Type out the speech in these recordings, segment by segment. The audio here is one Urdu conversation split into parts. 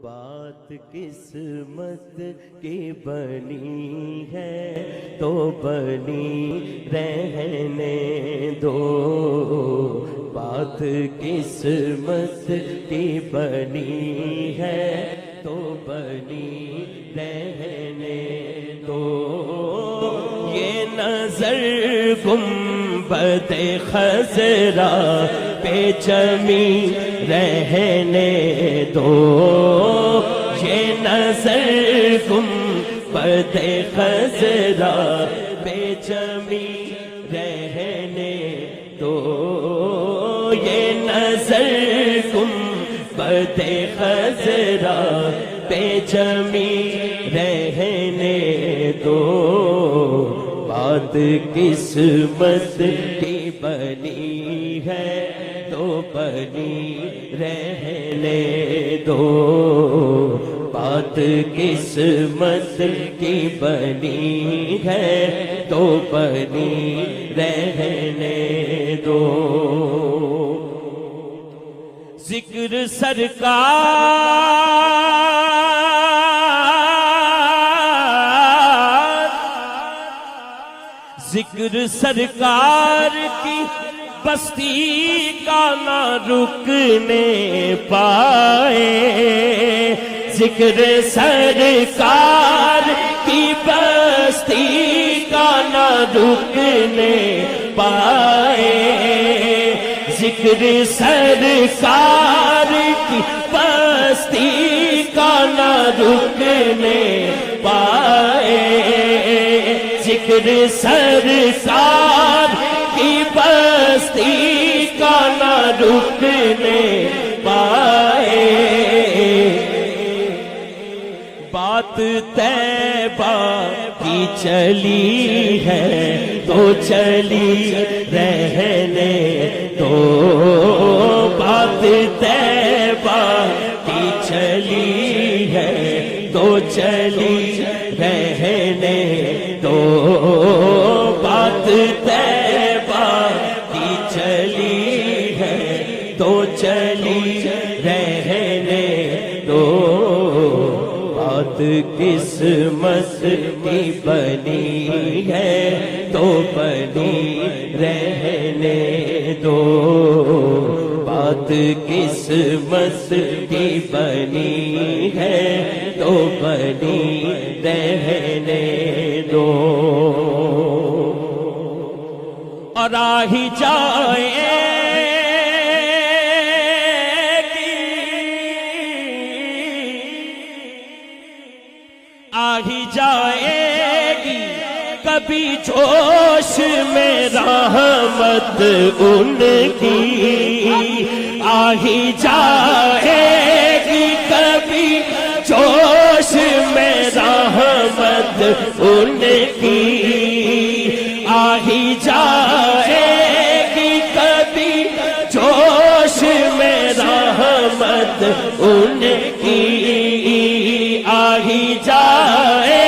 بات قسمت کی بنی ہے تو بنی رہنے دو، بات قسمت کی بنی ہے تو بنی رہنے دو، یہ نظر گنبد خضرا پہ جمی رہنے دو، یہ نظر گنبد خضرا پہ جمی رہنے دو، یہ نظر گنبد خضرا پہ جمی رہنے دو، بات قسمت کی بنی ہے تو بنی رہنے دو، بات قسمت کی بنی ہے تو بنی رہنے دو، ذکر ذکر سرکار کی بستی کا نہ رکنے پائے، ذکر سرکار کی بستی کا نہ رکنے پائے، ذکر سرکار کی بستی کا نہ رکنے پائے، ذکر سرکار کی بستی کا نہ رکنے پائے، بات طیبہ کی چلی ہے تو چلی رہنے دو، بات طیبہ کی چلی ہے تو چلی رہنے دو، بات طیبہ کی چلی ہے تو چلی رہنے دو، بات قسمت کی بنی ہے تو بنی رہنے دو، بات قسمت کی بنی ہے تو بنی رہنے دو، اور آہی جائے آہی جائے گی کبھی جوش میں رحمت ان کی، آہی جائے گی کبھی جوش میں رحمت ان کی، آہی جائے گی کبھی جوش میں رحمت ان کی، آہی جائے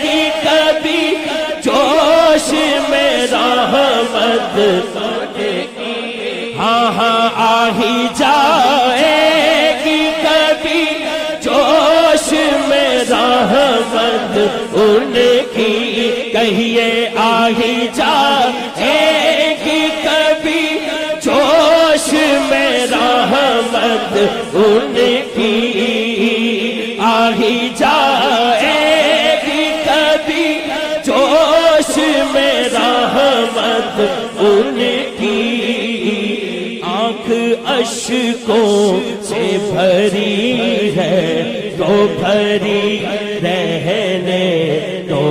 گی کبھی جوش میں رحمت ہاں ہاں آہی جائے گی کبھی جوش میں رحمت ان کی، کہیے آہی جائے گی کبھی جوش میں رحمت ان کی، آہی جائے گی کبھی جوش میں رحمت ان کی، آنکھ اشکوں سے بھری ہے تو بھری رہنے دو،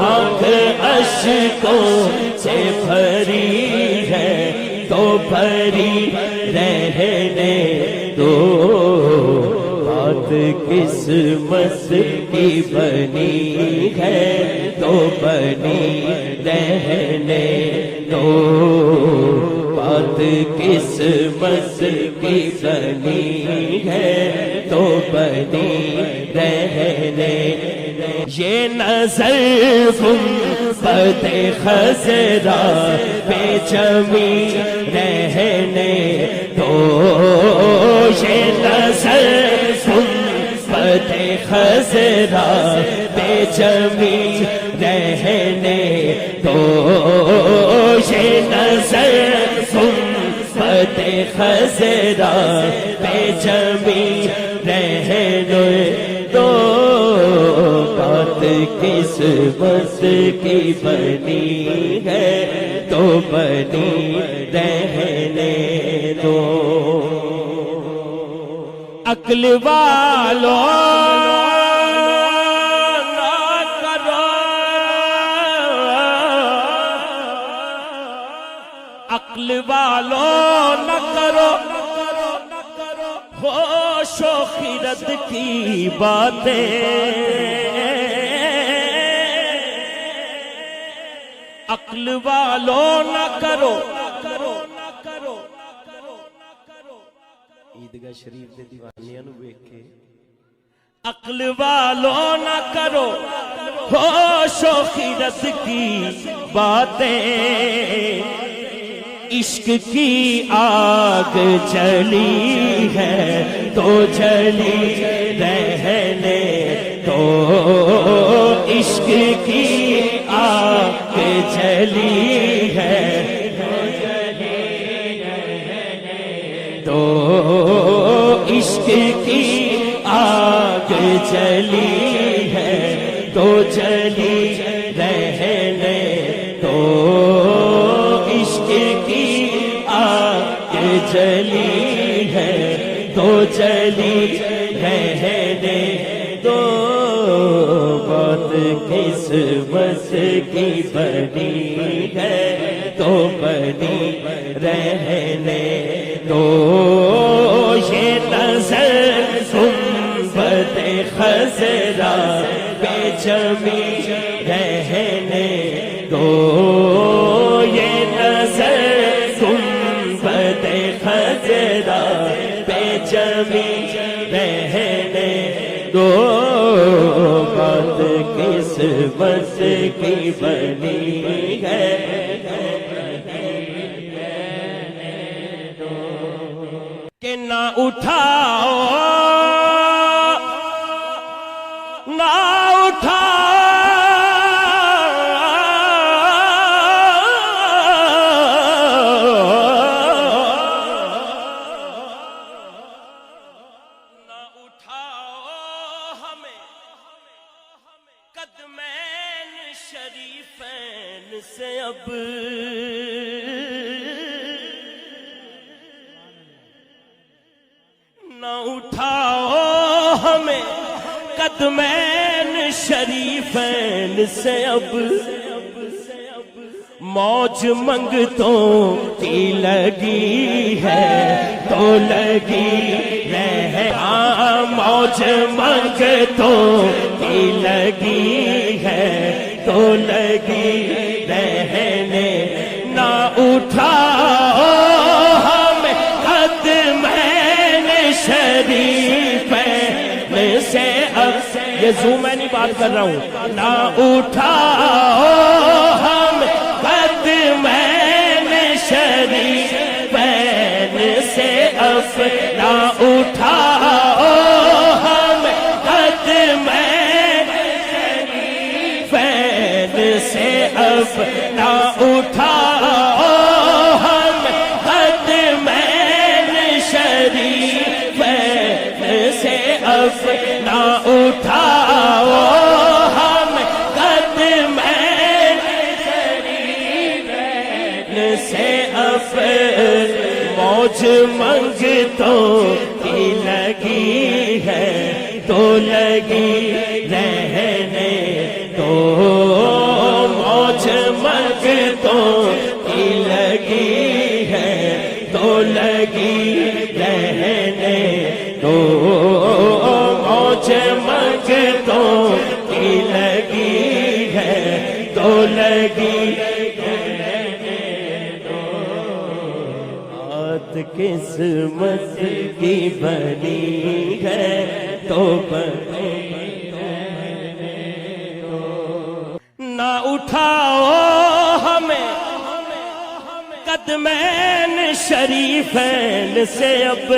آنکھ اشکوں سے بھری ہے تو بھری رہنے دو، بات قسمت کی بنی ہے تو بنی رہنے دو، بات قسمت کی بنی ہے تو بنی رہنے، یہ نظر گنبد خضرا پہ جمی رہنے دو، یہ نظر خضرا بے جمی رہنے دو یہ نظر گنبد خضرا بے جمی رہنے دو بات کس وقت کی بنی ہے تو بنی رہنے دو عقل والوں نہ کرو عقل والوں نہ کرو ہوش و خرد کی باتیں عقل والوں نہ کرو عیدگاہ شریف دے دیوانیاں نو ویکھ کے عقل والوں نہ کرو ہوش و خرد کی باتیں عشق کی آگ جلی ہے تو جلی رہنے دو عشق کی آگ جلی ہے تو عشق کی آگ جلی ہے تو جلی رہنے دو عشق کی آگ جلی ہے تو جلی رہنے دو بات قسمت کی بنی ہے تو بنی رہنے دو یہ نظر گنبد خضرا بے جمی رہنے دو یہ نظر گنبد خضرا بے جمی رہنے دو بات قسمت کی بنی ہے کہ نہ اٹھاؤ نہ اٹھاؤ نہ اٹھاؤ ہمیں قدمین شریفین سے اب نہ اٹھاؤ ہمیں قدمین شریفین سے اب موج منگتوں کی لگی ہے تو لگی رہے موج منگتوں کی لگی ہے تو لگی رہنے نہ اٹھاؤ ہمیں قدمین شریفین سے اب یہ زوم میں نہیں بات کر رہا ہوں نہ اٹھاؤ ہم قدمین شریفین سے اب نہ اٹھاؤ ہم قدمین شریفین سے اب نہ اٹھاؤ ہم قدمین شریفین سے اب نہ اٹھاؤ ہم قدمین شریفین سے اب موج منگتوں کی لگی ہے تو لگی رہنے دو موج منگتوں کی لگی ہے تو لگی رہنے دو موج منگتوں کی لگی ہے تو لگی بات قسمت کی بنی ہے تو بنی نہ اٹھاؤ ہمیں قدمین شریفین سے اب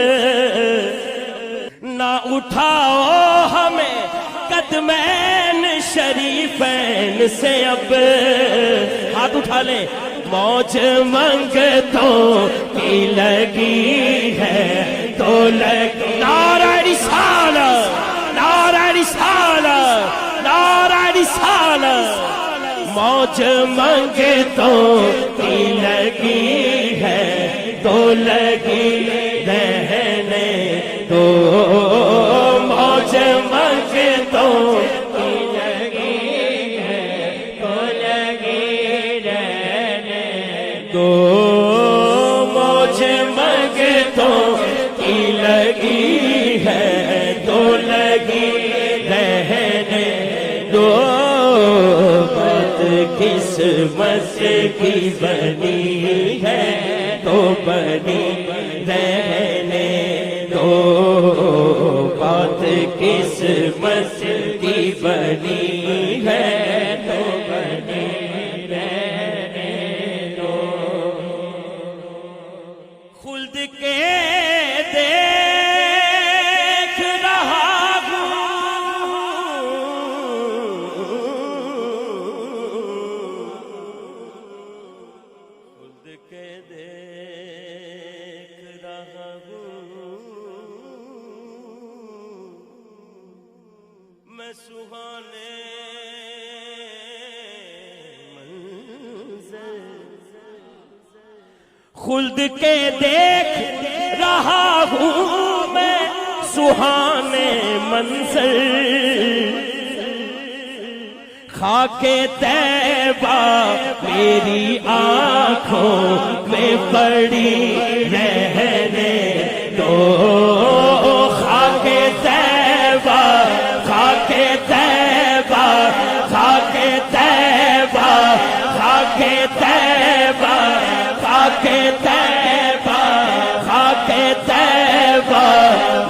نہ اٹھاؤ ہمیں قدمین شریفین سے اب ہاتھ اٹھا لیں موج منگتوں کی لگی ہے تو لگی نعرہ رسالت نعرہ رسالت نعرہ رسالت موج منگتوں کی لگی ہے تو لگی رہنے دو موج منگتوں کی لگی ہے تو لگی رہنے دو موج منگتوں کی لگی ہے تو لگی رہنے دو قسمت کی بنی ہے تو بنی رہنے دو بات قسمت کی بنی ہے تو بنی رہنے دو خلد کے دیکھ رہا میں سہانے منظر خلد کے دیکھ رہا ہوں میں سہانے منظر خاک طیبہ میری آنکھوں میں پڑی رہنے دو خاک طیبہ خاک طیبہ خاک طیبہ خاک طیبہ خاک طیبہ خاک طیبہ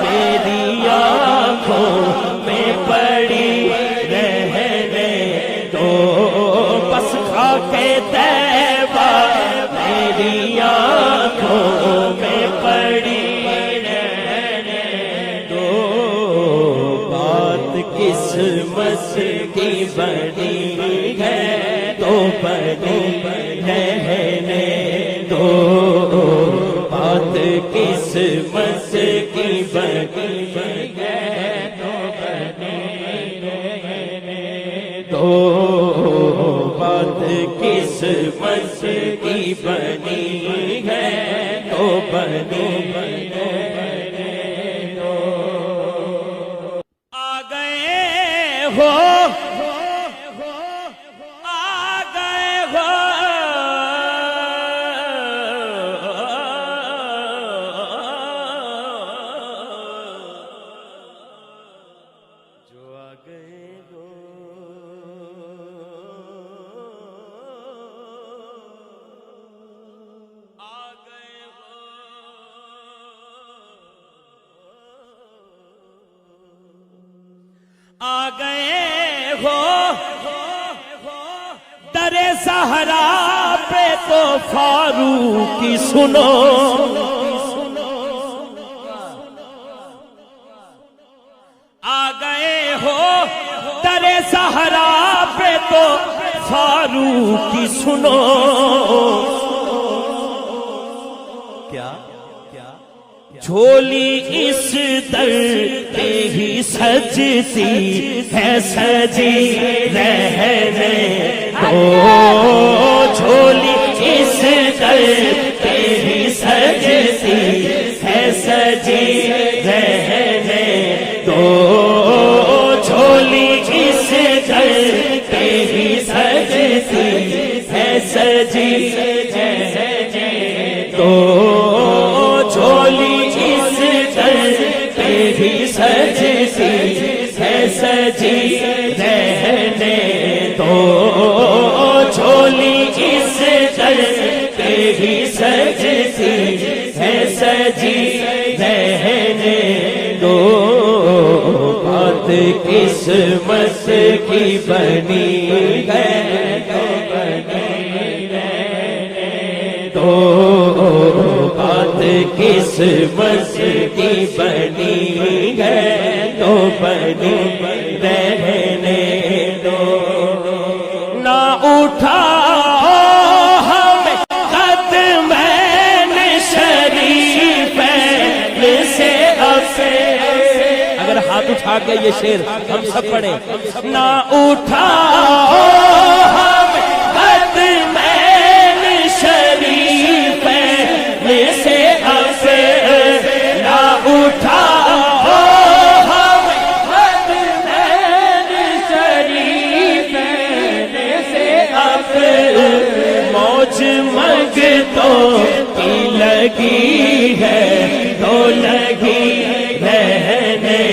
میری آنکھوں میں پڑی رہنے دو بس خاک طیبہ میری آنکھوں میں پڑی رہنے دو بات قسمت کی بنی ہے تو بنی رہنے دو بات قسمت کی بنی ہے تو بنی رہنے دو بات قسمت کی بنی ہے تو بنی رہنے دو آ گئے ہو آ گئے ہو جو آ گئے ہو آ گئے ہو آ گئے ہو در زہرا پہ تو فاروقی سنو آ گئے ہو در زہرا پہ تو فاروقی سنو کیا جھولی اس در پہ ہی سجتی ہے سجی رہنے دو جھولی اس در پہ ہی سجتی ہے سجی رہنے دو جھولی اس در پہ ہی سجتی ہے سجی رہنے دو جھولی اس در پہ ہی سجتی ہے سجی رہنے دو جھولی اس در پہ ہی سجتی ہے سجی رہنے دو بات قسمت کی بنی ہے تو بنی رہنے دو بات قسمت کی بنی ہے تو تو بنی رہنے دو نہ اٹھاؤ ہمیں قدم شریفین سے اپنے اگر ہاتھ اٹھا کے یہ شعر ہم سب پڑھیں نہ اٹھاؤ ہمیں قدم شریفین سے اپنے نہ اٹھاؤ ہمیں قدم شریفین سے اپنے موج منگتوں کی لگی ہے تو لگی رہنے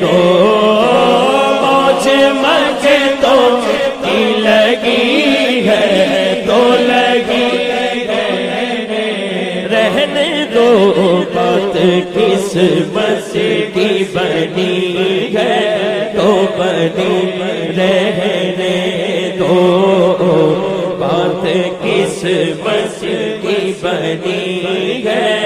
دو موج منگتوں کی لگی ہے تو لگی رہنے دو بات قسمت کی بنی ہے تو بنی رہنے دو بات قسمت کی بنی ہے